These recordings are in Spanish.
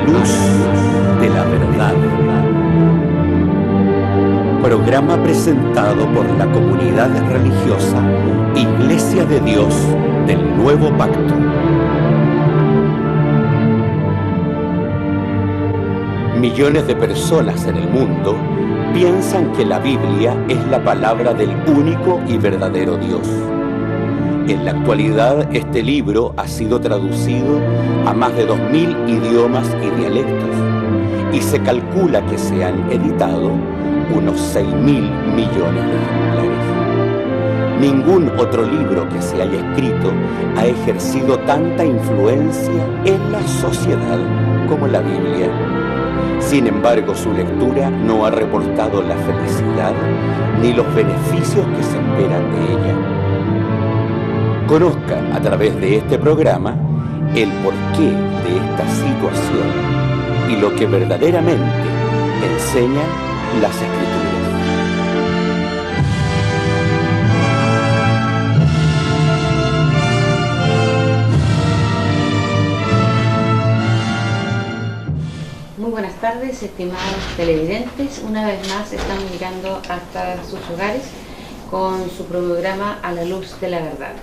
luz de la verdad. Programa presentado por la comunidad religiosa Iglesia de Dios del Nuevo Pacto. Millones de personas en el mundo piensan que la Biblia es la palabra del único y verdadero Dios. En la actualidad, este libro ha sido traducido a más de 2000 idiomas y dialectos, y se calcula que se han editado unos 6.000 millones de ejemplares. Ningún otro libro que se haya escrito ha ejercido tanta influencia en la sociedad como la Biblia. Sin embargo, su lectura no ha reportado la felicidad ni los beneficios que se esperan de ella. Conozca a través de este programa el porqué de esta situación y lo que verdaderamente enseñan las Escrituras. Muy buenas tardes, estimados televidentes. Una vez más estamos llegando hasta sus hogares con su programa A la Luz de la Verdad.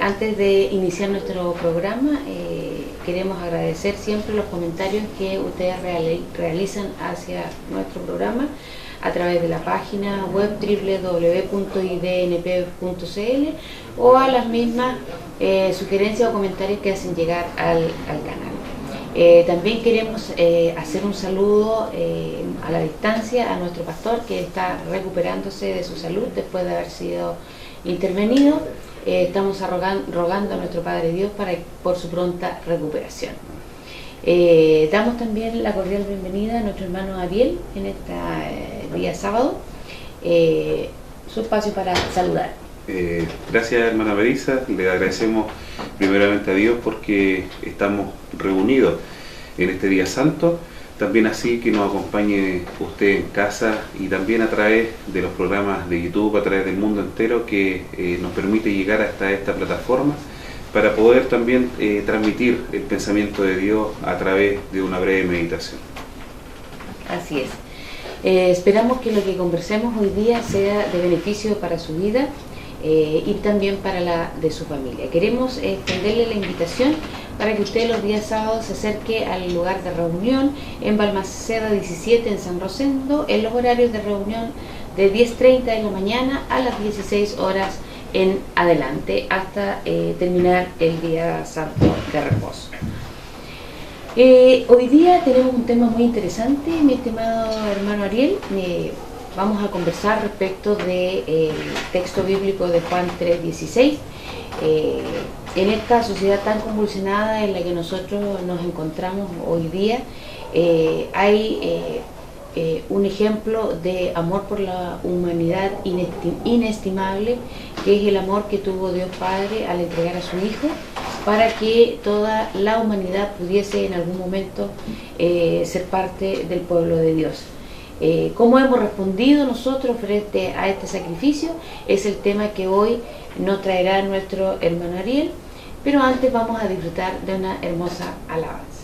Antes de iniciar nuestro programa, queremos agradecer siempre los comentarios que ustedes realizan hacia nuestro programa a través de la página web www.idnp.cl o a las mismas sugerencias o comentarios que hacen llegar al canal. También queremos hacer un saludo a la distancia a nuestro pastor, que está recuperándose de su salud después de haber sido intervenido. Estamos rogando a nuestro Padre Dios por su pronta recuperación. Damos también la cordial bienvenida a nuestro hermano Ariel en este día sábado. Su espacio para saludar. Gracias, hermana Marisa. Le agradecemos primeramente a Dios porque estamos reunidos en este día santo. También así que nos acompañe usted en casa y también a través de los programas de YouTube, a través del mundo entero, que nos permite llegar hasta esta plataforma para poder también transmitir el pensamiento de Dios a través de una breve meditación. Así es. Esperamos que lo que conversemos hoy día sea de beneficio para su vida y también para la de su familia. Queremos extenderle la invitación para que usted los días sábados se acerque al lugar de reunión en Balmaceda 17 en San Rosendo, en los horarios de reunión de 10:30 de la mañana a las 16 horas en adelante, hasta terminar el día santo de reposo. Hoy día tenemos un tema muy interesante, mi estimado hermano Ariel. Vamos a conversar respecto del texto bíblico de Juan 3:16. En esta sociedad tan convulsionada en la que nosotros nos encontramos hoy día, hay un ejemplo de amor por la humanidad inestimable, que es el amor que tuvo Dios Padre al entregar a su Hijo para que toda la humanidad pudiese en algún momento ser parte del pueblo de Dios. ¿Cómo hemos respondido nosotros frente a este sacrificio? Es el tema que hoy nos traerá nuestro hermano Ariel, pero antes vamos a disfrutar de una hermosa alabanza.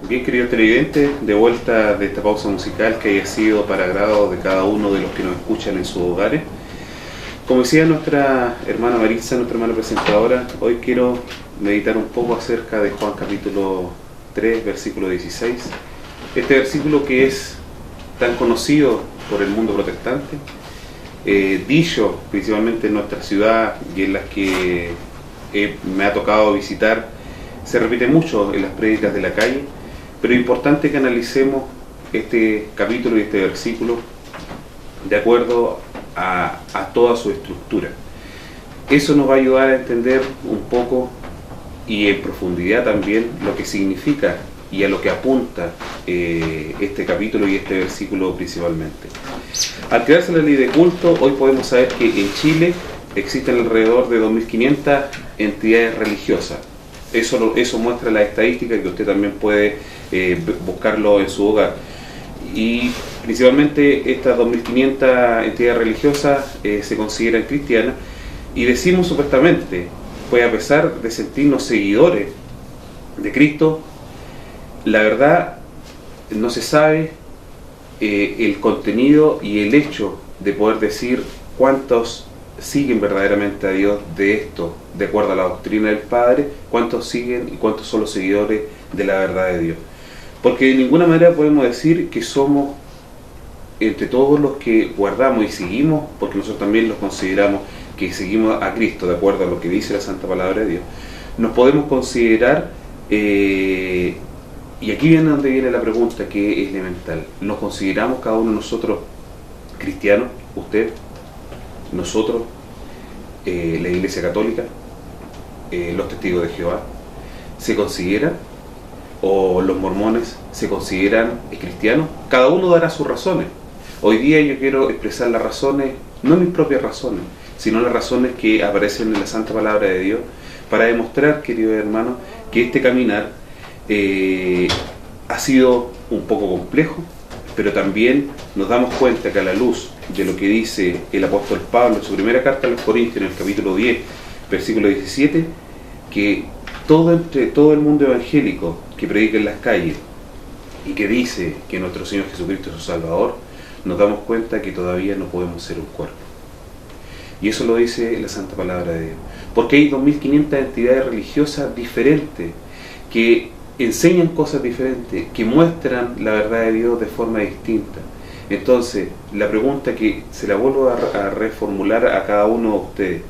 Bien, queridos televidentes, de vuelta de esta pausa musical que haya sido para agrado de cada uno de los que nos escuchan en sus hogares. Como decía nuestra hermana Maritza, nuestra hermana presentadora, hoy quiero meditar un poco acerca de Juan capítulo 3, versículo 16. Este versículo que es tan conocido por el mundo protestante, dicho principalmente en nuestra ciudad y en las que me ha tocado visitar, se repite mucho en las prédicas de la calle, pero es importante que analicemos este capítulo y este versículo de acuerdo a toda su estructura. Eso nos va a ayudar a entender un poco y en profundidad también lo que significa y a lo que apunta este capítulo y este versículo principalmente. Al crearse la ley de culto, hoy podemos saber que en Chile existen alrededor de 2.500 entidades religiosas. Eso muestra la estadística que usted también puede buscarlo en su hogar. Y principalmente estas 2.500 entidades religiosas se consideran cristianas, y decimos supuestamente, pues a pesar de sentirnos seguidores de Cristo, la verdad no se sabe el contenido y el hecho de poder decir cuántos siguen verdaderamente a Dios de esto, de acuerdo a la doctrina del Padre, cuántos siguen y cuántos son los seguidores de la verdad de Dios. Porque de ninguna manera podemos decir que somos entre todos los que guardamos y seguimos, porque nosotros también los consideramos que seguimos a Cristo de acuerdo a lo que dice la Santa Palabra de Dios. Nos podemos considerar, y aquí viene donde viene la pregunta que es elemental, ¿nos consideramos cada uno de nosotros cristianos? Usted, nosotros, la Iglesia Católica, los Testigos de Jehová, ¿se consideran? ¿O los mormones se consideran cristianos? Cada uno dará sus razones. Hoy día yo quiero expresar las razones, no mis propias razones, sino las razones que aparecen en la Santa Palabra de Dios, para demostrar, queridos hermanos, que este caminar ha sido un poco complejo, pero también nos damos cuenta que a la luz de lo que dice el apóstol Pablo en su primera carta a los Corintios, en el capítulo 10, versículo 17, que todo el mundo evangélico que predica en las calles y que dice que nuestro Señor Jesucristo es su Salvador, nos damos cuenta que todavía no podemos ser un cuerpo. Y eso lo dice la Santa Palabra de Dios. Porque hay 2.500 entidades religiosas diferentes que enseñan cosas diferentes, que muestran la verdad de Dios de forma distinta. Entonces, la pregunta que se la vuelvo a reformular a cada uno de ustedes: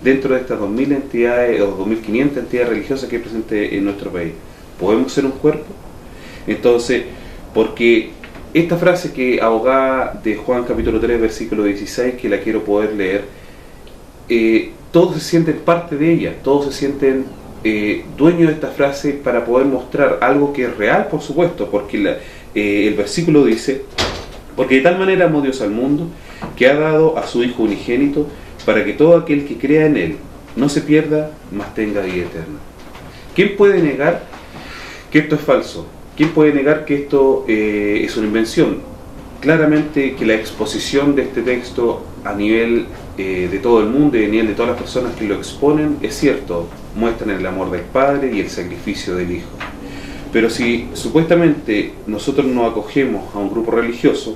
dentro de estas 2.000 entidades o 2.500 entidades religiosas que hay presentes en nuestro país, ¿podemos ser un cuerpo? Entonces, porque esta frase que abogada de Juan capítulo 3 versículo 16, que la quiero poder leer, todos se sienten parte de ella, todos se sienten dueños de esta frase para poder mostrar algo que es real, por supuesto, porque el versículo dice: porque de tal manera amó Dios al mundo, que ha dado a su Hijo unigénito, para que todo aquel que crea en Él no se pierda, mas tenga vida eterna. ¿Quién puede negar que esto es falso? ¿Quién puede negar que esto es una invención? Claramente que la exposición de este texto a nivel de todo el mundo y a nivel de todas las personas que lo exponen es cierto, muestran el amor del Padre y el sacrificio del Hijo. Pero si supuestamente nosotros nos acogemos a un grupo religioso,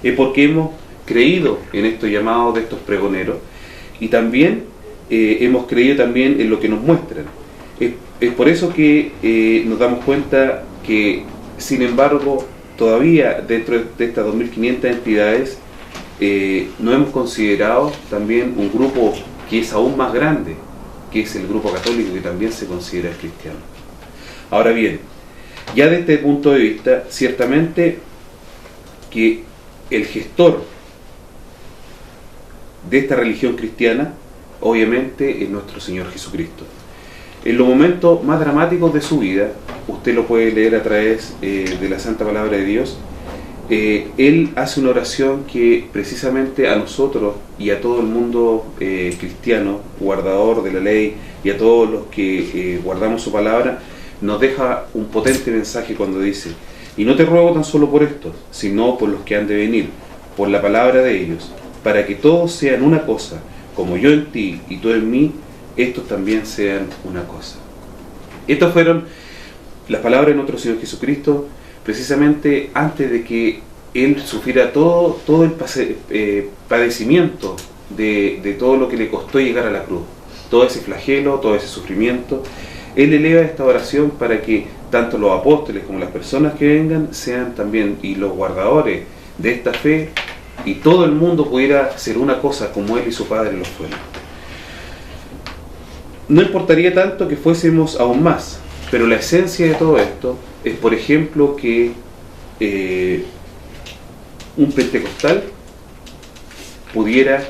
es porque hemos creído en estos llamados de estos pregoneros, y también hemos creído también en lo que nos muestran. Es por eso que nos damos cuenta que, sin embargo, todavía dentro de estas 2.500 entidades no hemos considerado también un grupo que es aún más grande, que es el grupo católico, que también se considera cristiano. Ahora bien, ya desde este punto de vista, ciertamente que el gestor de esta religión cristiana, obviamente, es nuestro Señor Jesucristo. En los momentos más dramáticos de su vida, usted lo puede leer a través de la Santa Palabra de Dios, Él hace una oración que precisamente a nosotros y a todo el mundo cristiano, guardador de la ley, y a todos los que guardamos su palabra, nos deja un potente mensaje cuando dice: y no te ruego tan solo por estos, sino por los que han de venir, por la palabra de ellos, para que todos sean una cosa, como yo en ti y tú en mí, estos también sean una cosa. Estos fueron las palabras de nuestro Señor Jesucristo, precisamente antes de que Él sufriera todo el padecimiento de todo lo que le costó llegar a la cruz, todo ese flagelo, todo ese sufrimiento, Él eleva esta oración para que tanto los apóstoles como las personas que vengan sean también, y los guardadores de esta fe, y todo el mundo pudiera ser una cosa como Él y su Padre lo fueron. No importaría tanto que fuésemos aún más, pero la esencia de todo esto es, por ejemplo, que un pentecostal pudiera,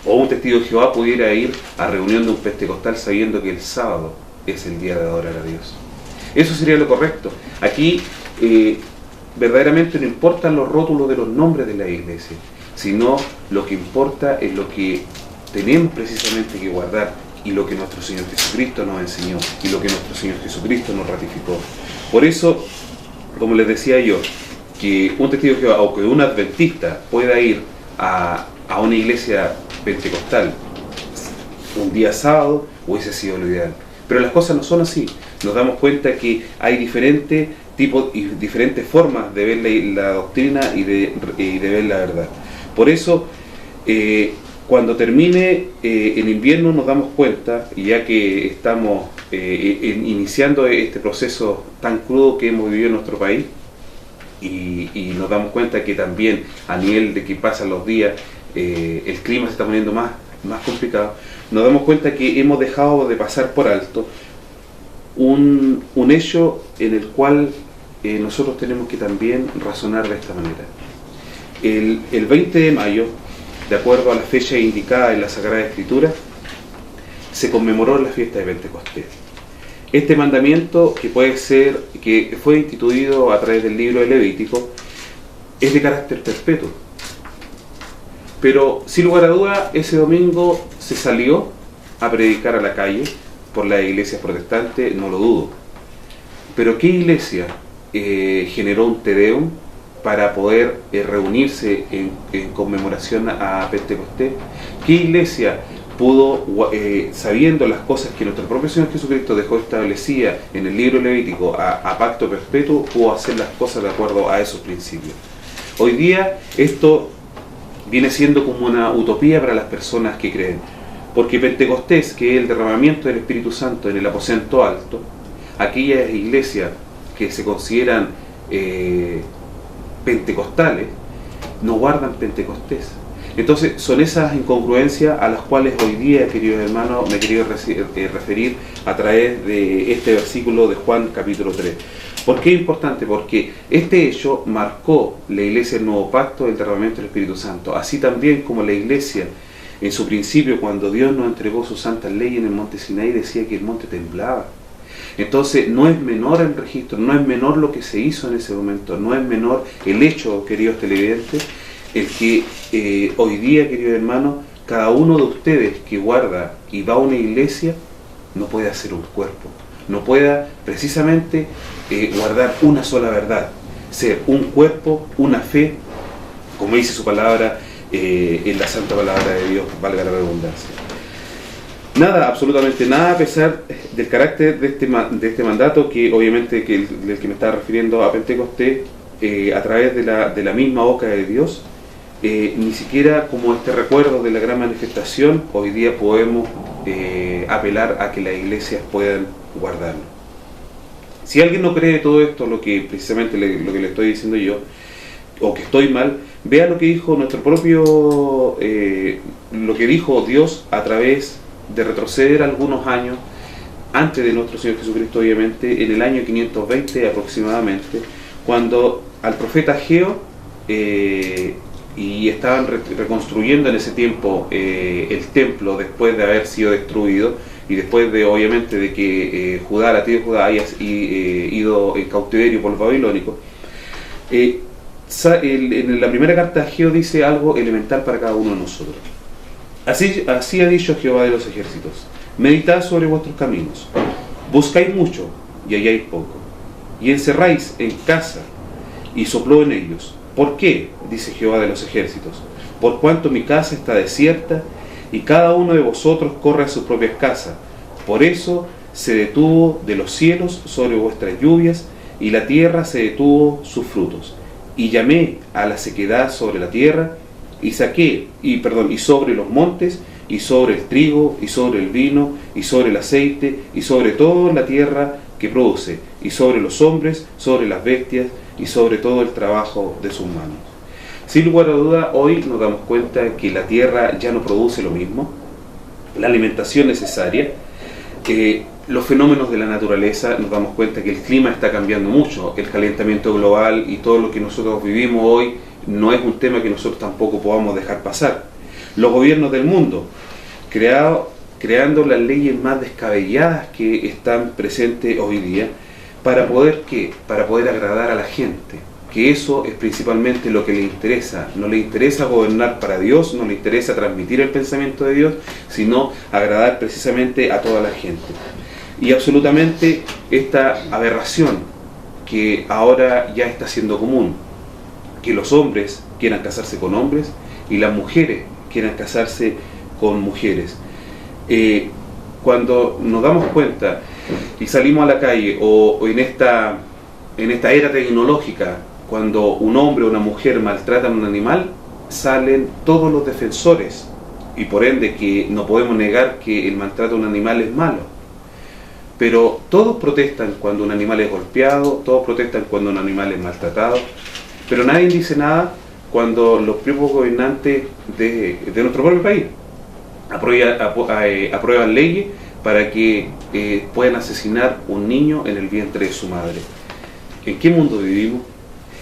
o un testigo de Jehová pudiera ir a reunión de un pentecostal sabiendo que el sábado es el día de adorar a Dios. Eso sería lo correcto. Aquí verdaderamente no importan los rótulos de los nombres de la iglesia, sino lo que importa es lo que tenemos precisamente que guardar, y lo que nuestro Señor Jesucristo nos enseñó, y lo que nuestro Señor Jesucristo nos ratificó. Por eso, como les decía yo, que un testigo de Jehová o que un adventista pueda ir a una iglesia pentecostal un día sábado hubiese sido lo ideal. Pero las cosas no son así. Nos damos cuenta que hay diferentes tipos y diferentes formas de ver la doctrina y de ver la verdad. Por eso, cuando termine el invierno nos damos cuenta, y ya que estamos iniciando este proceso tan crudo que hemos vivido en nuestro país, y nos damos cuenta que también a nivel de que pasan los días el clima se está poniendo más complicado, nos damos cuenta que hemos dejado de pasar por alto un hecho en el cual nosotros tenemos que también razonar de esta manera. El 20 de mayo, de acuerdo a la fecha indicada en la Sagrada Escritura, se conmemoró la fiesta de Pentecostés. Este mandamiento, que fue instituido a través del libro de Levítico, es de carácter perpetuo. Pero sin lugar a duda, ese domingo se salió a predicar a la calle por las iglesias protestantes, no lo dudo. Pero ¿qué iglesia generó un Te Deum para poder reunirse en conmemoración a Pentecostés? ¿Qué iglesia pudo, sabiendo las cosas que nuestro propio Señor Jesucristo dejó establecida en el libro Levítico a pacto perpetuo, pudo hacer las cosas de acuerdo a esos principios? Hoy día esto viene siendo como una utopía para las personas que creen, porque Pentecostés, que es el derramamiento del Espíritu Santo en el aposento alto, aquellas iglesias que se consideran pentecostales no guardan Pentecostés. Entonces son esas incongruencias a las cuales hoy día, queridos hermanos, me he querido referir a través de este versículo de Juan capítulo 3. ¿Por qué es importante? Porque este hecho marcó la iglesia del nuevo pacto, el derramamiento del Espíritu Santo, así también como la iglesia en su principio, cuando Dios nos entregó su santa ley en el monte Sinaí, decía que el monte temblaba. Entonces no es menor el registro, no es menor lo que se hizo en ese momento, no es menor el hecho, queridos televidentes, el que hoy día, queridos hermanos, cada uno de ustedes que guarda y va a una iglesia no puede hacer un cuerpo, no pueda precisamente guardar una sola verdad, ser un cuerpo, una fe, como dice su palabra en la santa palabra de Dios, valga la redundancia. Nada, absolutamente nada, a pesar del carácter de este mandato, que obviamente del que me estaba refiriendo a Pentecostés, a través de la misma boca de Dios, ni siquiera como este recuerdo de la gran manifestación, hoy día podemos apelar a que las iglesias puedan guardarlo. Si alguien no cree todo esto, lo que precisamente lo que le estoy diciendo yo, o que estoy mal, vea lo que dijo nuestro propio, lo que dijo Dios a través de retroceder algunos años antes de nuestro Señor Jesucristo, obviamente, en el año 520 aproximadamente, cuando al profeta Ageo, y estaban reconstruyendo en ese tiempo el templo después de haber sido destruido, y después de, obviamente, de que Judá, la tierra de Judá, haya ido en cautiverio por los babilónicos. En la primera carta de Ageo dice algo elemental para cada uno de nosotros. Así ha dicho Jehová de los ejércitos: meditad sobre vuestros caminos, buscáis mucho y halláis poco, y encerráis en casa y sopló en ellos. ¿Por qué? Dice Jehová de los ejércitos: por cuanto mi casa está desierta y cada uno de vosotros corre a sus propias casas. Por eso se detuvo de los cielos sobre vuestras lluvias, y la tierra se detuvo sus frutos. Y llamé a la sequedad sobre la tierra, y sobre los montes, y sobre el trigo, y sobre el vino, y sobre el aceite, y sobre toda la tierra que produce, y sobre los hombres, sobre las bestias, y sobre todo el trabajo de sus manos. Sin lugar a duda, hoy nos damos cuenta que la tierra ya no produce lo mismo, la alimentación necesaria, los fenómenos de la naturaleza, nos damos cuenta que el clima está cambiando mucho, el calentamiento global y todo lo que nosotros vivimos hoy no es un tema que nosotros tampoco podamos dejar pasar. Los gobiernos del mundo, creando las leyes más descabelladas que están presentes hoy día, ¿para poder qué? Para poder agradar a la gente, que eso es principalmente lo que le interesa. No le interesa gobernar para Dios, no le interesa transmitir el pensamiento de Dios, sino agradar precisamente a toda la gente. Y absolutamente esta aberración que ahora ya está siendo común, que los hombres quieran casarse con hombres y las mujeres quieran casarse con mujeres. Cuando nos damos cuenta y salimos a la calle o en esta era tecnológica, cuando un hombre o una mujer maltratan a un animal, salen todos los defensores, y por ende que no podemos negar que el maltrato a un animal es malo. Pero todos protestan cuando un animal es golpeado, todos protestan cuando un animal es maltratado, pero nadie dice nada cuando los propios gobernantes de nuestro propio país aprueban leyes para que puedan asesinar un niño en el vientre de su madre. ¿En qué mundo vivimos?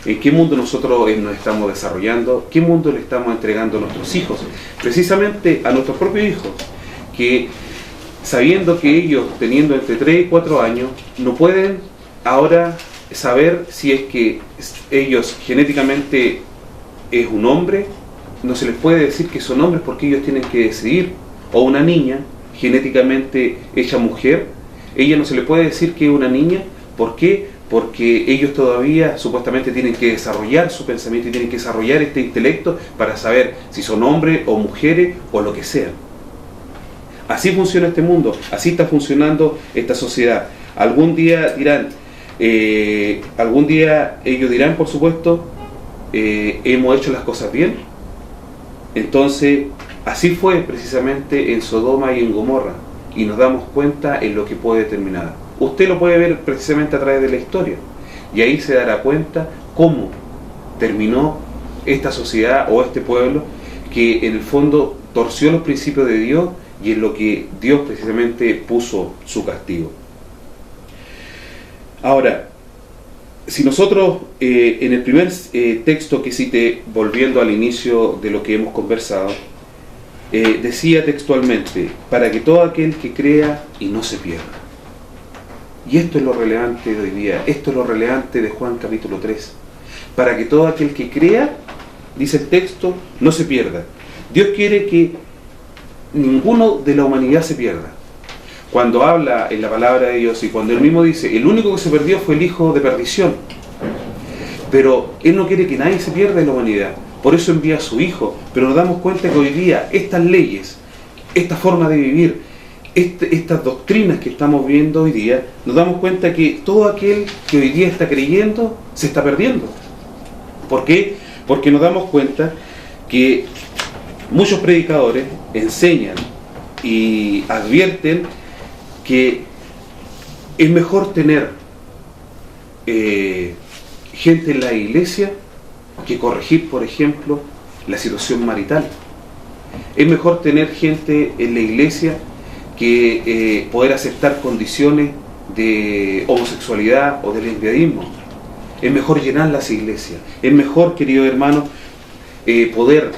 ¿En qué mundo nosotros nos estamos desarrollando? ¿Qué mundo le estamos entregando a nuestros hijos? Precisamente a nuestros propios hijos, que sabiendo que ellos, teniendo entre 3 y 4 años, no pueden ahora saber si es que ellos genéticamente es un hombre, no se les puede decir que son hombres porque ellos tienen que decidir, o una niña genéticamente hecha mujer, ella no se le puede decir que es una niña. ¿Por qué? Porque ellos todavía supuestamente tienen que desarrollar su pensamiento y tienen que desarrollar este intelecto para saber si son hombres o mujeres o lo que sean. Así funciona este mundo, así está funcionando esta sociedad. Algún día ellos dirán, por supuesto, hemos hecho las cosas bien. Entonces, así fue precisamente en Sodoma y en Gomorra, y nos damos cuenta en lo que puede terminar. Usted lo puede ver precisamente a través de la historia, y ahí se dará cuenta cómo terminó esta sociedad o este pueblo que en el fondo torció los principios de Dios, y en lo que Dios precisamente puso su castigo. Ahora, si nosotros en el primer texto que cité, volviendo al inicio de lo que hemos conversado, decía textualmente, para que todo aquel que crea y no se pierda. Y esto es lo relevante de hoy día, esto es lo relevante de Juan capítulo 3. Para que todo aquel que crea, dice el texto, no se pierda. Dios quiere que ninguno de la humanidad se pierda. Cuando habla en la palabra de Dios y cuando Él mismo dice, el único que se perdió fue el hijo de perdición. Pero Él no quiere que nadie se pierda en la humanidad. Por eso envía a su Hijo. Pero nos damos cuenta que hoy día estas leyes, esta forma de vivir, estas doctrinas que estamos viendo hoy día, nos damos cuenta que todo aquel que hoy día está creyendo se está perdiendo. ¿Por qué? Porque nos damos cuenta que muchos predicadores enseñan y advierten que es mejor tener gente en la iglesia que corregir, por ejemplo, la situación marital. Es mejor tener gente en la iglesia que poder aceptar condiciones de homosexualidad o de lesbianismo. Es mejor llenar las iglesias. Es mejor, querido hermano, poder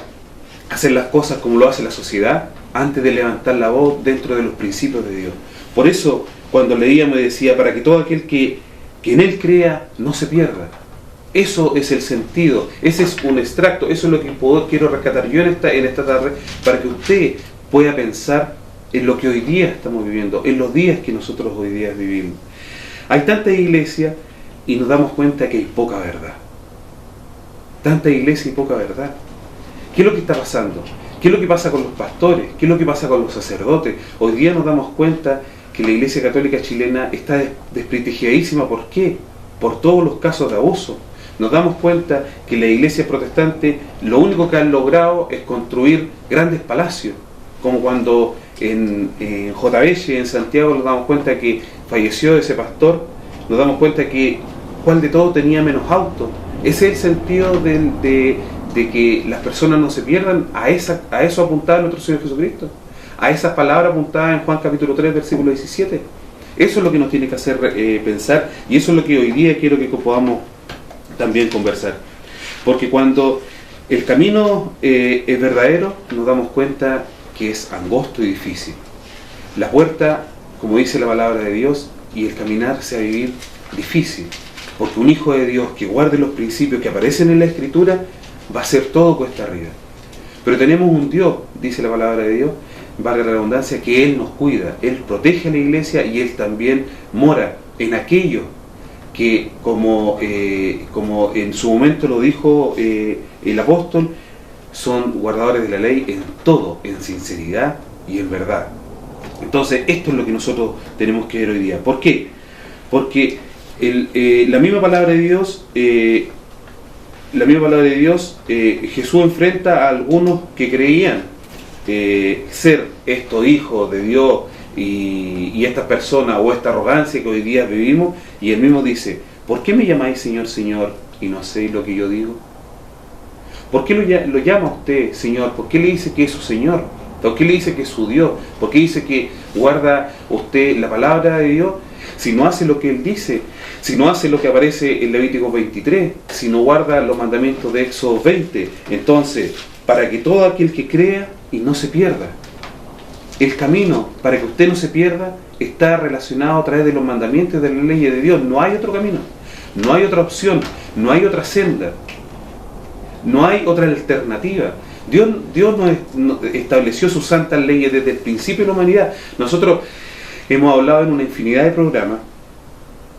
hacer las cosas como lo hace la sociedad antes de levantar la voz dentro de los principios de Dios. Por eso, cuando leíamos decía, para que todo aquel que en Él crea no se pierda. Eso es el sentido, ese es un extracto, eso es lo que quiero rescatar yo en esta tarde, para que usted pueda pensar en lo que hoy día estamos viviendo, en los días que nosotros hoy día vivimos. Hay tanta iglesia y nos damos cuenta que hay poca verdad. Tanta iglesia y poca verdad. ¿Qué es lo que está pasando? ¿Qué es lo que pasa con los pastores? ¿Qué es lo que pasa con los sacerdotes? Hoy día nos damos cuenta que la Iglesia Católica chilena está desprestigiadísima. ¿Por qué? Por todos los casos de abuso. Nos damos cuenta que la Iglesia protestante lo único que han logrado es construir grandes palacios, como cuando en J. en Santiago nos damos cuenta que falleció ese pastor, nos damos cuenta que cuál de todo tenía menos autos. Ese es el sentido de que las personas no se pierdan. A eso apuntaba nuestro Señor Jesucristo, a esas palabras apuntadas en Juan capítulo 3, versículo 17. Eso es lo que nos tiene que hacer pensar, y eso es lo que hoy día quiero que podamos también conversar. Porque cuando el camino es verdadero, nos damos cuenta que es angosto y difícil. La puerta, como dice la palabra de Dios, y el caminar se va a vivir difícil. Porque un hijo de Dios que guarde los principios que aparecen en la Escritura va a ser todo cuesta arriba. Pero tenemos un Dios, dice la palabra de Dios, valga la redundancia, que Él nos cuida, Él protege a la iglesia, y Él también mora en aquellos que, como en su momento lo dijo el apóstol, son guardadores de la ley en todo, en sinceridad y en verdad. Entonces, esto es lo que nosotros tenemos que ver hoy día. ¿Por qué? Porque la misma palabra de Dios, Jesús enfrenta a algunos que creían ser estos hijos de Dios y estas personas, o esta arrogancia que hoy día vivimos, y Él mismo dice: ¿por qué me llamáis Señor, Señor, y no hacéis lo que yo digo? ¿Por qué lo llama usted Señor? ¿Por qué le dice que es su Señor? ¿Por qué le dice que es su Dios? ¿Por qué dice que guarda usted la palabra de Dios? Si no hace lo que Él dice, si no hace lo que aparece en Levítico 23, si no guarda los mandamientos de Éxodo 20, entonces, para que todo aquel que crea y no se pierda, el camino para que usted no se pierda está relacionado a través de los mandamientos de la ley de Dios. No hay otro camino, no hay otra opción, no hay otra senda, no hay otra alternativa. Dios no estableció sus santas leyes desde el principio de la humanidad. Nosotros hemos hablado en una infinidad de programas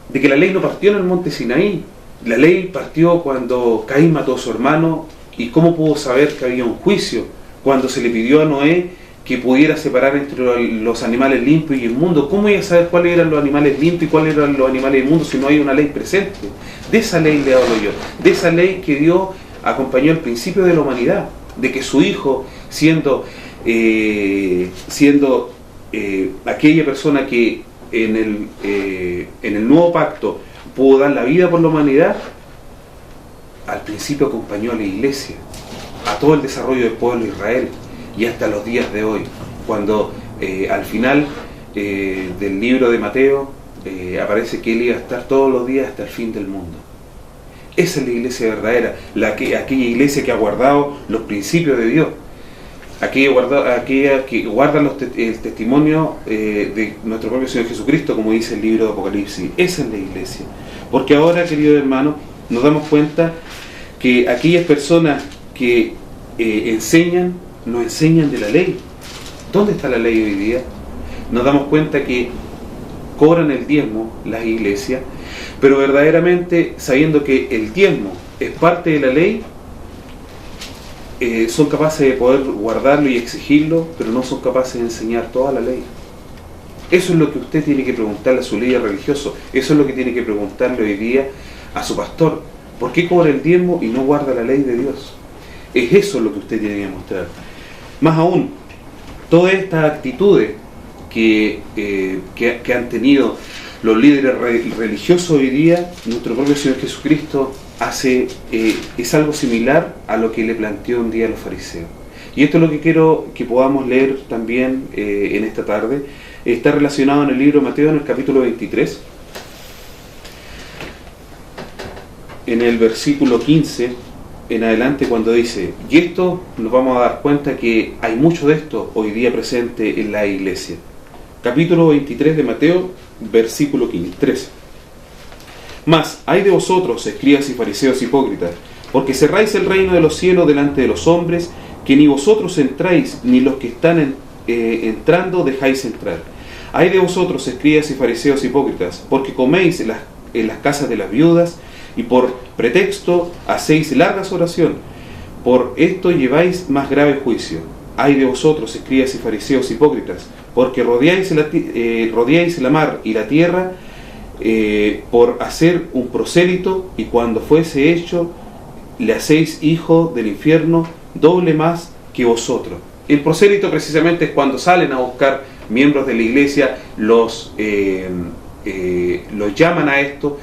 de que la ley no partió en el monte Sinaí. La ley partió cuando Caín mató a su hermano. ¿Y cómo pudo saber que había un juicio? Cuando se le pidió a Noé que pudiera separar entre los animales limpios y inmundos. ¿Cómo iba a saber cuáles eran los animales limpios y cuáles eran los animales inmundos si no hay una ley presente? De esa ley le hablo yo, de esa ley que Dios acompañó el principio de la humanidad, de que su Hijo, siendo aquella persona que en el nuevo pacto pudo dar la vida por la humanidad, al principio acompañó a la iglesia, a todo el desarrollo del pueblo de Israel, y hasta los días de hoy, cuando al final del libro de Mateo aparece que Él iba a estar todos los días hasta el fin del mundo. Esa es la iglesia verdadera, aquella iglesia que ha guardado los principios de Dios, aquella que guarda el testimonio de nuestro propio Señor Jesucristo, como dice el libro de Apocalipsis. Esa es la iglesia. Porque ahora, queridos hermanos, nos damos cuenta que aquellas personas que nos enseñan de la ley. ¿Dónde está la ley hoy día? Nos damos cuenta que cobran el diezmo las iglesias, pero verdaderamente, sabiendo que el diezmo es parte de la ley, son capaces de poder guardarlo y exigirlo, pero no son capaces de enseñar toda la ley. Eso es lo que usted tiene que preguntarle a su líder religioso. Eso es lo que tiene que preguntarle hoy día a su pastor. ¿Por qué cobra el diezmo y no guarda la ley de Dios? Es eso lo que usted tiene que mostrar. Más aún, todas estas actitudes que han tenido los líderes religiosos hoy día, nuestro propio Señor Jesucristo es algo similar a lo que le planteó un día a los fariseos. Y esto es lo que quiero que podamos leer también en esta tarde. Está relacionado en el libro de Mateo, en el capítulo 23, en el versículo 15 en adelante, cuando dice: y esto nos vamos a dar cuenta que hay mucho de esto hoy día presente en la iglesia. Capítulo 23 de Mateo, versículo 13. Mas, hay de vosotros, escribas y fariseos hipócritas, porque cerráis el reino de los cielos delante de los hombres, que ni vosotros entráis, ni los que están entrando dejáis entrar. Hay de vosotros, escribas y fariseos hipócritas, porque coméis en las casas de las viudas, y por pretexto hacéis largas oraciones. Por esto lleváis más grave juicio. Hay de vosotros, escribas y fariseos hipócritas, porque rodeáis la mar y la tierra por hacer un prosélito, y cuando fuese hecho, le hacéis hijo del infierno, doble más que vosotros. El prosélito precisamente es cuando salen a buscar miembros de la iglesia, los llaman a esto,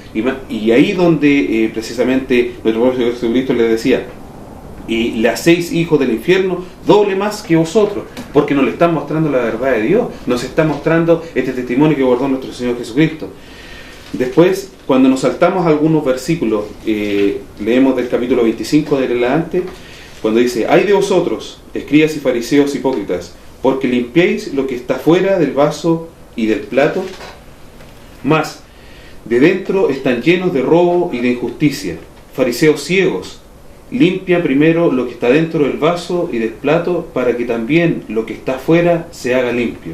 y ahí donde precisamente nuestro propio Jesucristo les decía: y le hacéis hijos del infierno, doble más que vosotros, porque nos le están mostrando la verdad de Dios, nos está mostrando este testimonio que guardó nuestro Señor Jesucristo. Después, cuando nos saltamos algunos versículos, leemos del capítulo 25 de adelante, cuando dice: ay de vosotros, escribas y fariseos hipócritas, porque limpiáis lo que está fuera del vaso y del plato, mas de dentro están llenos de robo y de injusticia. Fariseos ciegos, limpia primero lo que está dentro del vaso y del plato, para que también lo que está fuera se haga limpio.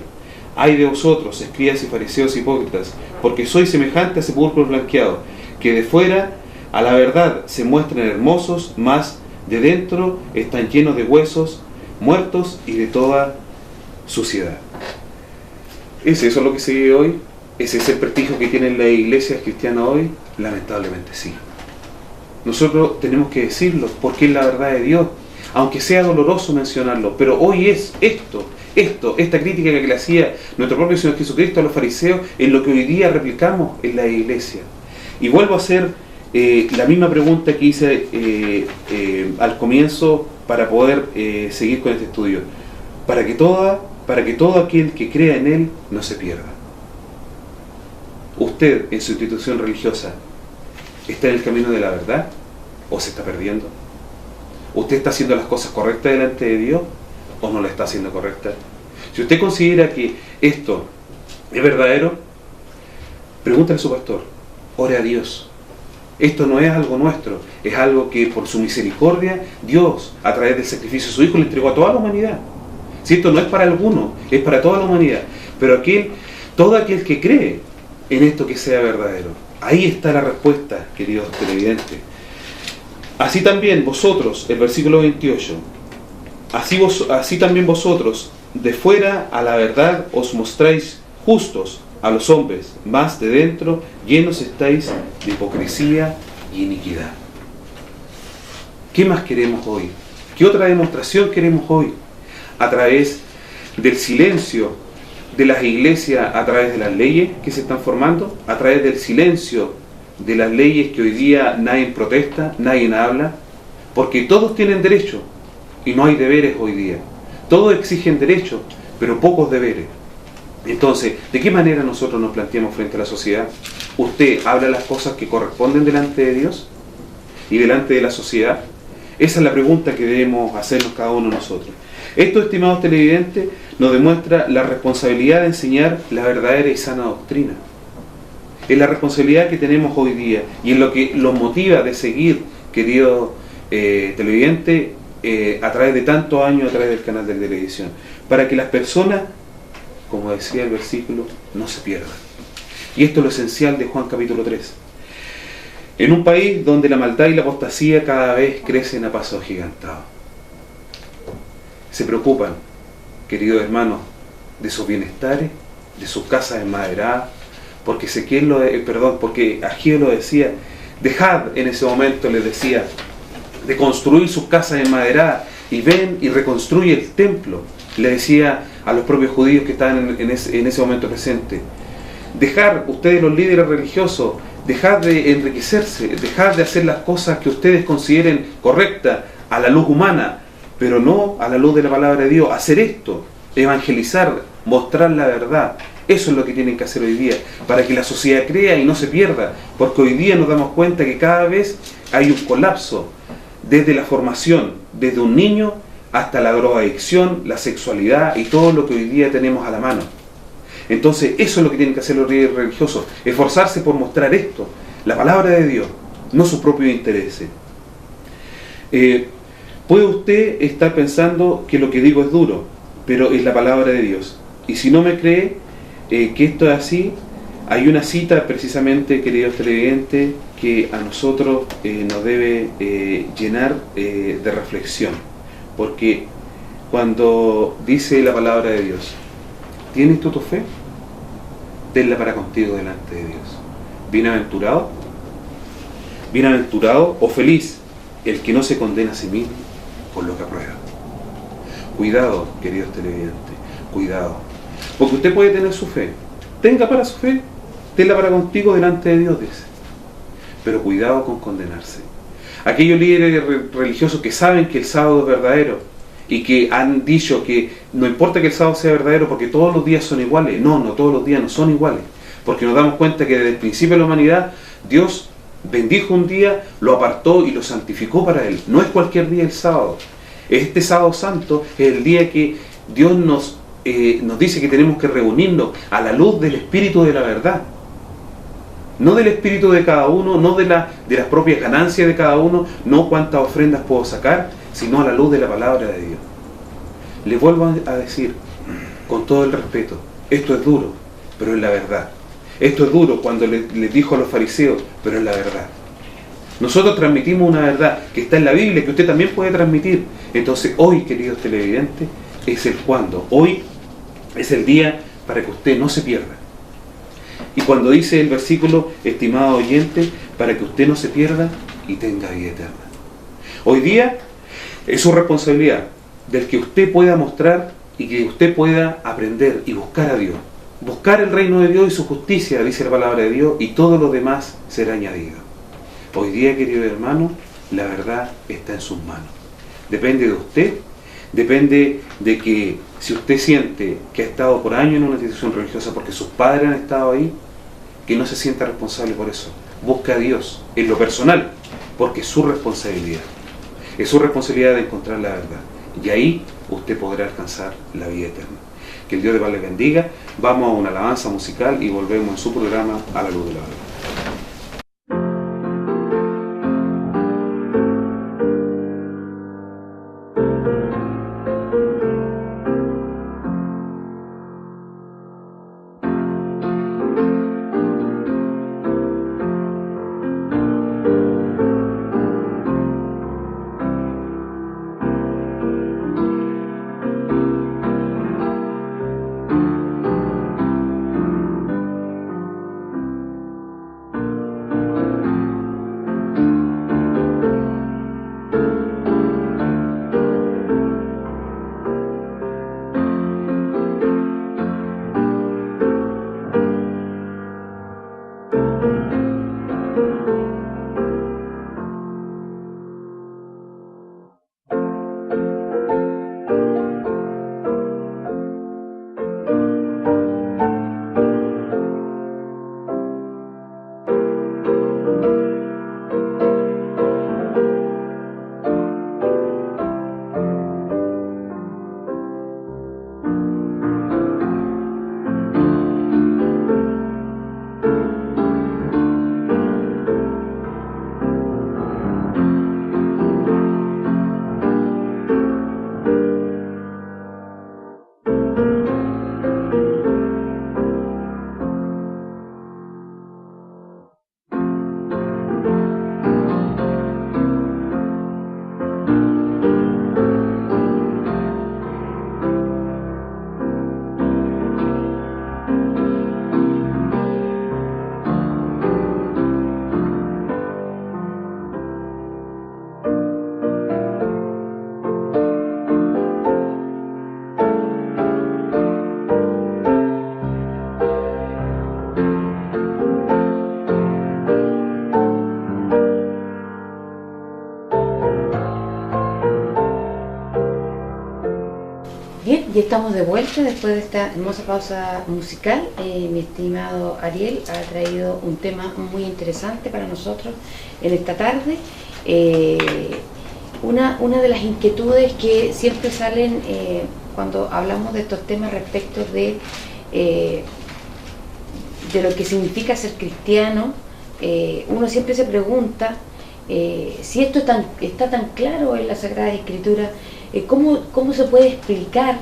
Ay de vosotros, escribas y fariseos hipócritas, porque sois semejante a sepulcros blanqueados, que de fuera a la verdad se muestran hermosos, mas de dentro están llenos de huesos muertos y de toda suciedad. ¿Es eso lo que se vive hoy? ¿Es ese el prestigio que tienen las iglesias cristianas hoy? Lamentablemente sí. Nosotros tenemos que decirlo, porque es la verdad de Dios, aunque sea doloroso mencionarlo, pero hoy es esta crítica que le hacía nuestro propio Señor Jesucristo a los fariseos, en lo que hoy día replicamos en la iglesia. Y vuelvo a hacer la misma pregunta que hice al comienzo para poder seguir con este estudio, para que todo aquel que crea en Él no se pierda. Usted, en su institución religiosa, ¿está en el camino de la verdad o se está perdiendo? ¿Usted está haciendo las cosas correctas delante de Dios o no la está haciendo correcta? Si usted considera que esto es verdadero, pregúntale a su pastor, ore a Dios. Esto no es algo nuestro, es algo que por su misericordia Dios, a través del sacrificio de su Hijo, le entregó a toda la humanidad. Si esto no es para alguno, es para toda la humanidad. Pero todo aquel que cree en esto que sea verdadero, ahí está la respuesta, queridos televidentes. Así también vosotros, el versículo 28, así también vosotros, de fuera a la verdad os mostráis justos a los hombres, mas de dentro llenos estáis de hipocresía y iniquidad. ¿Qué más queremos hoy? ¿Qué otra demostración queremos hoy? A través del silencio de las iglesias, a través de las leyes que se están formando, a través del silencio de las leyes que hoy día nadie protesta, nadie habla, porque todos tienen derecho y no hay deberes hoy día. Todos exigen derechos, pero pocos deberes. Entonces, ¿de qué manera nosotros nos planteamos frente a la sociedad? ¿Usted habla las cosas que corresponden delante de Dios y delante de la sociedad? Esa es la pregunta que debemos hacernos cada uno de nosotros. Esto, estimados televidentes, nos demuestra la responsabilidad de enseñar la verdadera y sana doctrina. Es la responsabilidad que tenemos hoy día y es lo que los motiva de seguir, queridos televidentes, a través de tantos años, a través del canal de televisión, para que las personas, como decía el versículo, no se pierdan. Y esto es lo esencial de Juan capítulo 3. En un país donde la maldad y la apostasía cada vez crecen a pasos agigantados, se preocupan, queridos hermanos, de sus bienestares, de sus casas enmaderadas, porque porque Ageo lo decía, dejad en ese momento, les decía, de construir sus casas enmaderadas y ven y reconstruye el templo. Le decía a los propios judíos que estaban en ese momento presentes, dejar ustedes los líderes religiosos, dejad de enriquecerse, dejad de hacer las cosas que ustedes consideren correctas a la luz humana, pero no a la luz de la palabra de Dios. Hacer esto, evangelizar, mostrar la verdad, eso es lo que tienen que hacer hoy día, para que la sociedad crea y no se pierda, porque hoy día nos damos cuenta que cada vez hay un colapso, desde la formación, desde un niño hasta la drogadicción, la sexualidad y todo lo que hoy día tenemos a la mano. Entonces, eso es lo que tienen que hacer los líderes religiosos, esforzarse por mostrar esto, la palabra de Dios, no sus propios intereses. Puede usted estar pensando que lo que digo es duro, pero es la palabra de Dios. Y si no me cree que esto es así, hay una cita precisamente, queridos televidentes, que a nosotros nos debe llenar de reflexión. Porque cuando dice la palabra de Dios, ¿Tienes tú tu fe? Tenla para contigo delante de Dios. Bienaventurado, bienaventurado o feliz el que no se condena a sí mismo por lo que aprueba. Cuidado, queridos televidentes, cuidado. Porque usted puede tener su fe. Tenga para su fe, tenla para contigo delante de Dios, dice. Pero cuidado con condenarse. Aquellos líderes religiosos que saben que el sábado es verdadero y que han dicho que no importa que el sábado sea verdadero porque todos los días son iguales. No, no todos los días no son iguales. Porque nos damos cuenta que desde el principio de la humanidad Dios bendijo un día, lo apartó y lo santificó para Él. No es cualquier día el sábado. Este sábado santo es el día que Dios nos dice que tenemos que reunirnos a la luz del Espíritu de la verdad. No del espíritu de cada uno, no de las propias ganancias de cada uno, no cuántas ofrendas puedo sacar, sino a la luz de la palabra de Dios. Les vuelvo a decir, con todo el respeto, esto es duro, pero es la verdad. Esto es duro cuando les dijo a los fariseos, pero es la verdad. Nosotros transmitimos una verdad que está en la Biblia, que usted también puede transmitir. Entonces hoy, queridos televidentes, es el cuándo. Hoy es el día para que usted no se pierda. Y cuando dice el versículo, estimado oyente, para que usted no se pierda y tenga vida eterna. Hoy día es su responsabilidad del que usted pueda mostrar y que usted pueda aprender y buscar a Dios. Buscar el reino de Dios y su justicia, dice la palabra de Dios, y todo lo demás será añadido. Hoy día, querido hermano, la verdad está en sus manos. Depende de usted, depende de que si usted siente que ha estado por años en una institución religiosa porque sus padres han estado ahí, que no se sienta responsable por eso. Busque a Dios en lo personal, porque es su responsabilidad. Es su responsabilidad de encontrar la verdad. Y ahí usted podrá alcanzar la vida eterna. Que el Dios de paz les bendiga. Vamos a una alabanza musical y volvemos en su programa A la Luz de la Verdad. Y estamos de vuelta después de esta hermosa pausa musical. Mi estimado Ariel ha traído un tema muy interesante para nosotros en esta tarde. Una de las inquietudes que siempre salen cuando hablamos de estos temas respecto de lo que significa ser cristiano, uno siempre se pregunta si esto está tan claro en la Sagrada Escritura, ¿cómo se puede explicar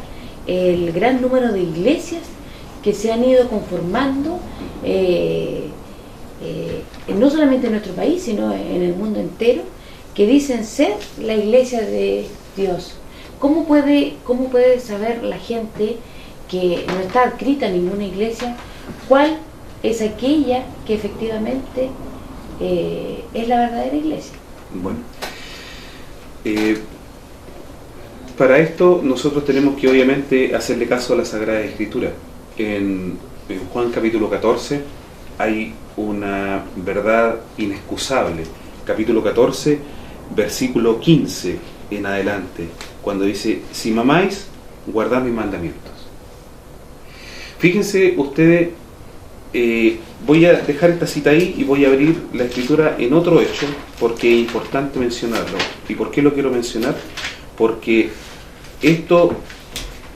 el gran número de iglesias que se han ido conformando no solamente en nuestro país, sino en el mundo entero, que dicen ser la iglesia de Dios? ¿Cómo puede saber la gente que no está adscrita a ninguna iglesia, ¿cuál es aquella que efectivamente es la verdadera iglesia? Bueno, para esto nosotros tenemos que obviamente hacerle caso a la Sagrada Escritura. En Juan capítulo 14 hay una verdad inexcusable. Capítulo 14, versículo 15 en adelante, cuando dice: si me amáis, guardad mis mandamientos. Fíjense ustedes, voy a dejar esta cita ahí y voy a abrir la Escritura en otro hecho, porque es importante mencionarlo. ¿Y por qué lo quiero mencionar? Porque esto,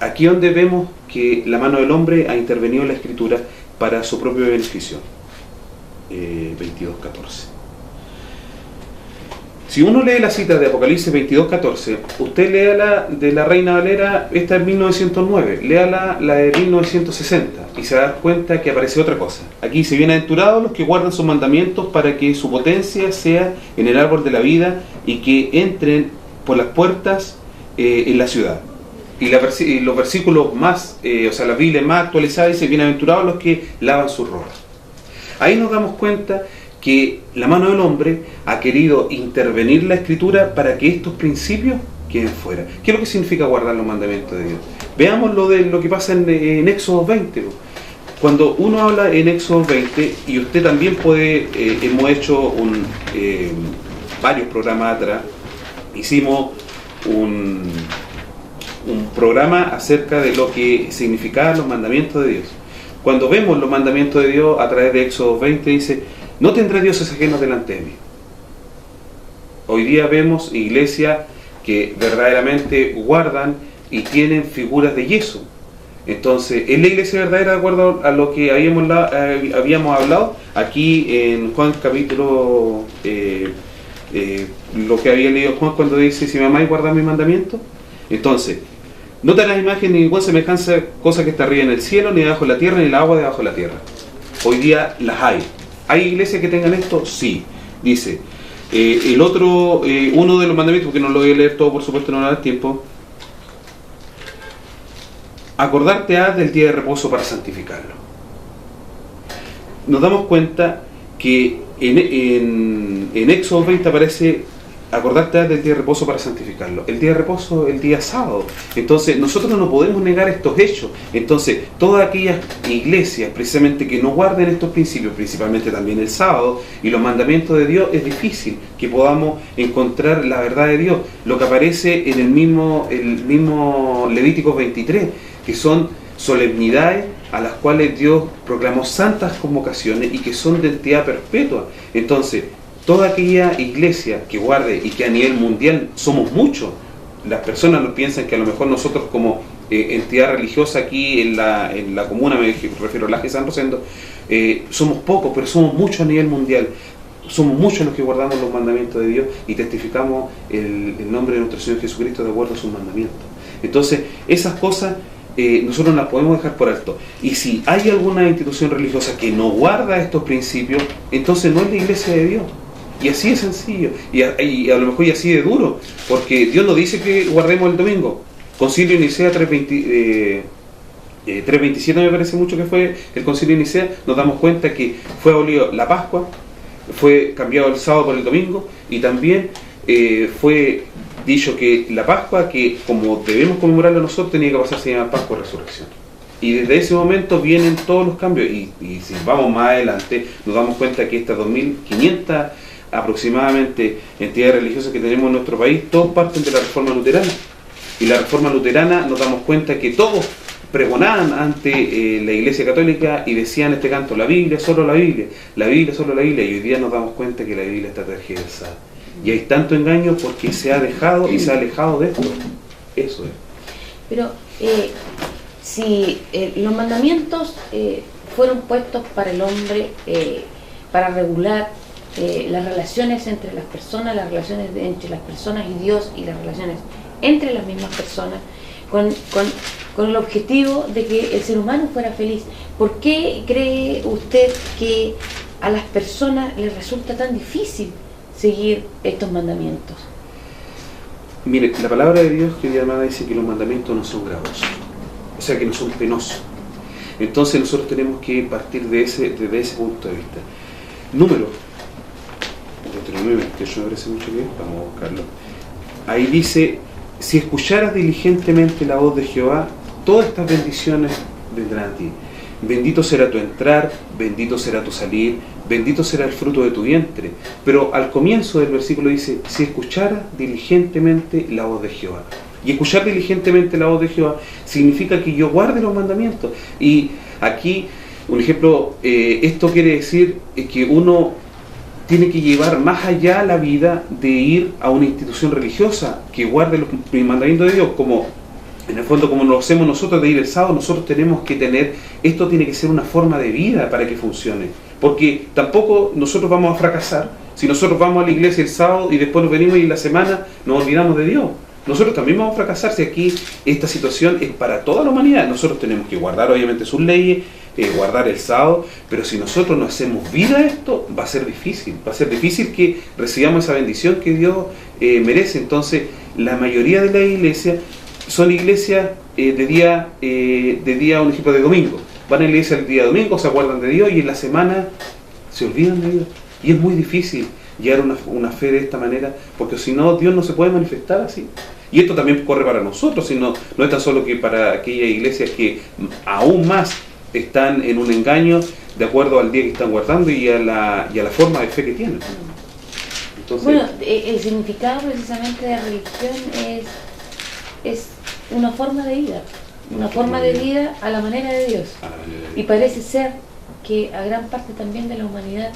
aquí donde vemos que la mano del hombre ha intervenido en la Escritura para su propio beneficio. 22:14. Si uno lee la cita de Apocalipsis 22:14, usted léala de la Reina Valera, esta es 1909, léala la de 1960 y se da cuenta que aparece otra cosa. Aquí dice: bienaventurados los que guardan sus mandamientos para que su potencia sea en el árbol de la vida y que entren por las puertas en la ciudad. Y los versículos más, la Biblia más actualizada dice: bienaventurados los que lavan sus ropas. Ahí nos damos cuenta que la mano del hombre ha querido intervenir la Escritura para que estos principios queden fuera. ¿Qué es lo que significa guardar los mandamientos de Dios? Veamos lo que pasa en Éxodo 20. Cuando uno habla en Éxodo 20, y usted también puede, hemos hecho varios programas atrás, hicimos un programa acerca de lo que significaban los mandamientos de Dios. Cuando vemos los mandamientos de Dios a través de Éxodo 20, dice: no tendré dioses ajenos delante de mí. Hoy día vemos iglesias que verdaderamente guardan y tienen figuras de yeso. Entonces, ¿es la iglesia verdadera de acuerdo a lo que habíamos hablado? Aquí en Juan capítulo, lo que había leído Juan cuando dice: si me amáis, guardad mis mandamientos. Entonces, no te harás imagen ni ninguna semejanza, cosa que está arriba en el cielo, ni debajo de la tierra, ni el agua debajo de la tierra. Hoy día las hay. ¿Hay iglesias que tengan esto? Sí. Dice, el otro, uno de los mandamientos, porque no lo voy a leer todo, por supuesto, no me da tiempo. Acordarte del día de reposo para santificarlo. Nos damos cuenta que en Éxodo 20 aparece: acordarte del día de reposo para santificarlo. El día de reposo, el día sábado. Entonces, nosotros no podemos negar estos hechos. Entonces, todas aquellas iglesias, precisamente, que no guarden estos principios, principalmente también el sábado, y los mandamientos de Dios, es difícil que podamos encontrar la verdad de Dios. Lo que aparece en el mismo Levítico 23, que son solemnidades a las cuales Dios proclamó santas convocaciones y que son de entidad perpetua. Entonces, toda aquella iglesia que guarde, y que a nivel mundial somos muchos, las personas no piensan que a lo mejor nosotros como entidad religiosa aquí en la comuna, me refiero a la de San Rosendo, somos pocos, pero somos muchos a nivel mundial. Somos muchos los que guardamos los mandamientos de Dios y testificamos el nombre de nuestro Señor Jesucristo de acuerdo a sus mandamientos. Entonces, esas cosas nosotros no las podemos dejar por alto. Y si hay alguna institución religiosa que no guarda estos principios, entonces no es la iglesia de Dios. Y así de sencillo, y a lo mejor y así de duro, porque Dios nos dice que guardemos el domingo. Concilio de Nicea 327 me parece mucho que fue el Concilio de Nicea. Nos damos cuenta que fue abolido la Pascua, fue cambiado el sábado por el domingo, y también fue dicho que la Pascua, que como debemos conmemorarla nosotros, tenía que pasarse a Pascua de Resurrección. Y desde ese momento vienen todos los cambios, y si vamos más adelante nos damos cuenta que estas 2.500 aproximadamente entidades religiosas que tenemos en nuestro país, todos parten de la Reforma Luterana. Y la Reforma Luterana, nos damos cuenta que todos pregonaban ante la Iglesia Católica y decían este canto: la Biblia, solo la Biblia, la Biblia, solo la Biblia. Y hoy día nos damos cuenta que la Biblia está tergiversada. Y hay tanto engaño porque se ha dejado y se ha alejado de esto. Eso es. Pero si los mandamientos fueron puestos para el hombre, para regular las relaciones entre las personas, las relaciones entre las personas y Dios, y las relaciones entre las mismas personas, con el objetivo de que el ser humano fuera feliz. ¿Por qué cree usted que a las personas les resulta tan difícil seguir estos mandamientos? Mire, la palabra de Dios, querida hermana, dice que los mandamientos no son gravosos. o sea que no son penosos. Entonces nosotros tenemos que partir desde ese punto de vista. Número, Deuteronomio 28 me parece mucho bien, vamos a buscarlo. Ahí dice, si escucharas diligentemente la voz de Jehová, todas estas bendiciones vendrán a ti. Bendito será tu entrar, bendito será tu salir, bendito será el fruto de tu vientre. Pero al comienzo del versículo dice, si escucharas diligentemente la voz de Jehová. Y escuchar diligentemente la voz de Jehová significa que yo guarde los mandamientos. Y aquí, un ejemplo, esto quiere decir que uno tiene que llevar más allá la vida de ir a una institución religiosa que guarde los mandamientos de Dios, como en el fondo como lo hacemos nosotros de ir el sábado. Nosotros tenemos que tener, esto tiene que ser una forma de vida para que funcione, porque tampoco nosotros vamos a fracasar si nosotros vamos a la iglesia el sábado y después nos venimos y la semana nos olvidamos de Dios. Nosotros también vamos a fracasar si aquí esta situación es para toda la humanidad. Nosotros tenemos que guardar obviamente sus leyes, guardar el sábado, pero si nosotros no hacemos vida a esto, va a ser difícil que recibamos esa bendición que Dios merece. Entonces, la mayoría de las iglesias son iglesias de día, un ejemplo, de domingo. Van a la iglesia el día domingo, se acuerdan de Dios y en la semana se olvidan de Dios. Y es muy difícil llevar una fe de esta manera, porque si no, Dios no se puede manifestar así. Y esto también corre para nosotros, sino no es tan solo que para aquellas iglesias que aún más están en un engaño de acuerdo al día que están guardando y a la forma de fe que tienen. Entonces, bueno, el significado precisamente de la religión es una forma de vida, una forma de vida a la manera de Dios. Y parece ser que a gran parte también de la humanidad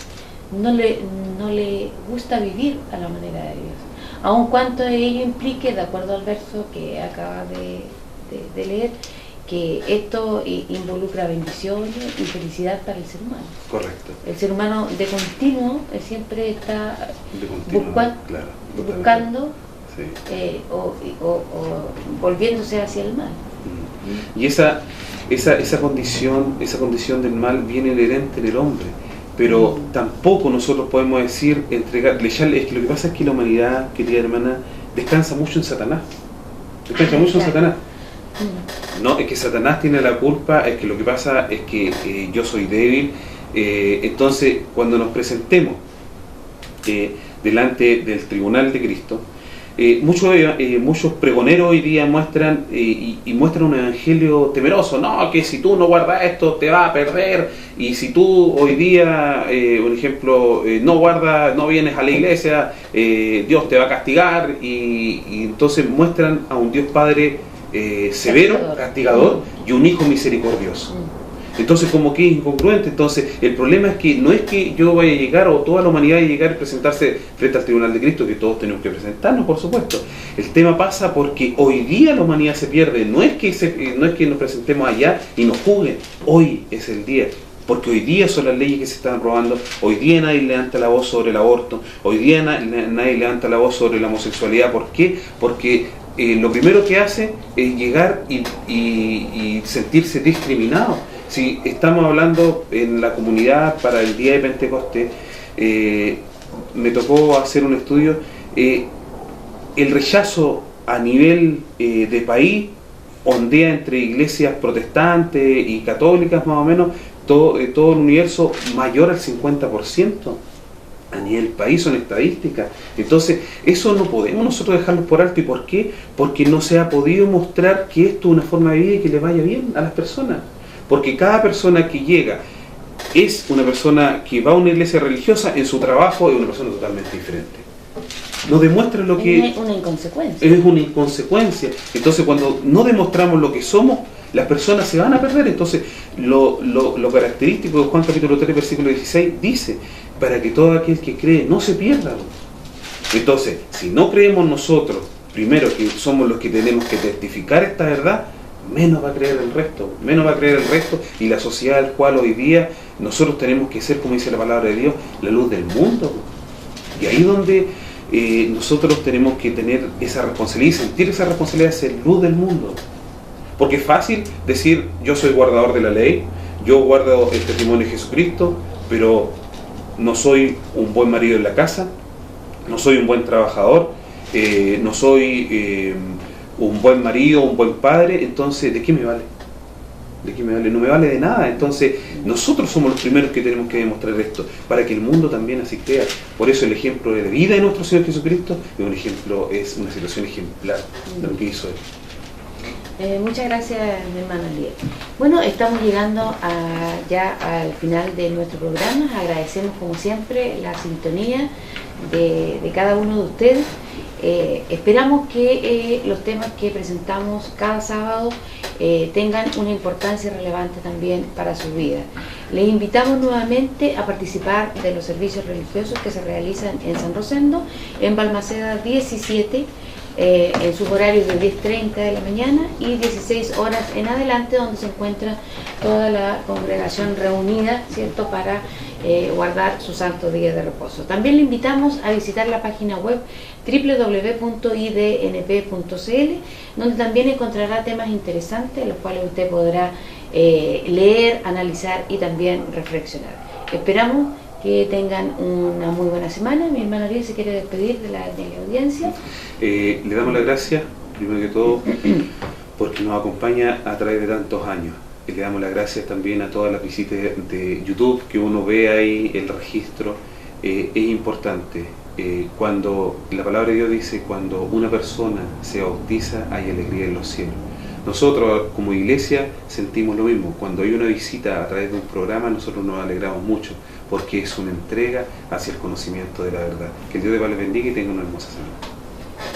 no le gusta vivir a la manera de Dios, aun cuanto ello implique, de acuerdo al verso que acaba de leer, que esto involucra bendiciones y felicidad para el ser humano. Correcto. El ser humano de continuo siempre está buscando sí. o volviéndose hacia el mal. Y esa condición del mal viene inherente en el hombre, pero tampoco nosotros podemos decir, es que lo que pasa es que la humanidad, querida hermana, descansa mucho en Satanás. No, es que Satanás tiene la culpa, es que lo que pasa es que yo soy débil. Entonces, cuando nos presentemos delante del tribunal de Cristo, muchos pregoneros hoy día muestran muestran un evangelio temeroso. No, que si tú no guardas esto te vas a perder, y si tú hoy día, un ejemplo, no vienes a la iglesia, Dios te va a castigar, y entonces muestran a un Dios Padre severo, castigador, y un hijo misericordioso. Entonces, como que es incongruente. Entonces, el problema es que no es que yo vaya a llegar, o toda la humanidad vaya a llegar y presentarse frente al tribunal de Cristo, que todos tenemos que presentarnos, por supuesto. El tema pasa porque hoy día la humanidad se pierde. No es que nos presentemos allá y nos juzguen. Hoy es el día. Porque hoy día son las leyes que se están robando. Hoy día nadie levanta la voz sobre el aborto. Hoy día nadie levanta la voz sobre la homosexualidad. ¿Por qué? Porque lo primero que hace es llegar y sentirse discriminado. Si estamos hablando en la comunidad para el día de Pentecostés, me tocó hacer un estudio. El rechazo a nivel de país ondea entre iglesias protestantes y católicas, más o menos, todo el universo mayor al 50%. A nivel país son estadísticas. Entonces, eso no podemos nosotros dejarlo por alto. ¿Y por qué? Porque no se ha podido mostrar que esto es una forma de vida y que le vaya bien a las personas. Porque cada persona que llega es una persona que va a una iglesia religiosa, en su trabajo es una persona totalmente diferente. No demuestra lo que es una inconsecuencia. Es una inconsecuencia. Entonces, cuando no demostramos lo que somos, las personas se van a perder. Entonces, lo característico de Juan capítulo 3, versículo 16, dice, para que todo aquel que cree no se pierda. Entonces, si no creemos nosotros, primero que somos los que tenemos que testificar esta verdad, menos va a creer el resto, y la sociedad al cual hoy día nosotros tenemos que ser, como dice la palabra de Dios, la luz del mundo. Y ahí donde nosotros tenemos que tener esa responsabilidad, y sentir esa responsabilidad de ser luz del mundo. Porque es fácil decir, yo soy guardador de la ley, yo guardo el testimonio de Jesucristo, pero no soy un buen marido en la casa, no soy un buen trabajador, no soy un buen marido, un buen padre. Entonces, ¿de qué me vale? ¿De qué me vale? No me vale de nada. Entonces, nosotros somos los primeros que tenemos que demostrar esto, para que el mundo también así crea. Por eso el ejemplo de vida de nuestro Señor Jesucristo es un ejemplo, es una situación ejemplar de lo que hizo Él. Muchas gracias, mi hermano Ariel. Bueno, estamos llegando ya al final de nuestro programa. Agradecemos como siempre la sintonía de cada uno de ustedes. Esperamos que los temas que presentamos cada sábado tengan una importancia relevante también para su vida. Les invitamos nuevamente a participar de los servicios religiosos que se realizan en San Rosendo, en Balmaceda 17, en sus horarios de 10:30 de la mañana y 16 horas en adelante, donde se encuentra toda la congregación reunida, ¿cierto?, para guardar su santo día de reposo. También le invitamos a visitar la página web www.idnp.cl, donde también encontrará temas interesantes, los cuales usted podrá leer, analizar y también reflexionar. Esperamos que tengan una muy buena semana. Mi hermano Ariel se quiere despedir de la audiencia. Le damos las gracias, primero que todo, porque nos acompaña a través de tantos años. Le damos las gracias también a todas las visitas de YouTube, que uno ve ahí el registro. Es importante. Cuando la palabra de Dios dice, cuando una persona se bautiza, hay alegría en los cielos. Nosotros como iglesia sentimos lo mismo. Cuando hay una visita a través de un programa, nosotros nos alegramos mucho, porque es una entrega hacia el conocimiento de la verdad. Que el Dios de paz les bendiga y tenga una hermosa semana.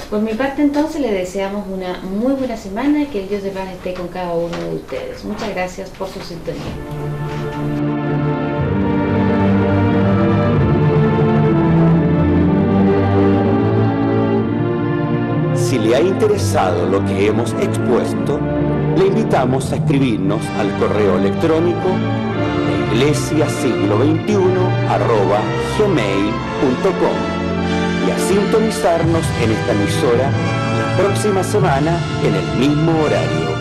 Por mi parte, entonces, le deseamos una muy buena semana y que el Dios de paz esté con cada uno de ustedes. Muchas gracias por su sintonía. Si le ha interesado lo que hemos expuesto, le invitamos a escribirnos al correo electrónico iglesiasiglo21@gmail.com y a sintonizarnos en esta emisora la próxima semana en el mismo horario.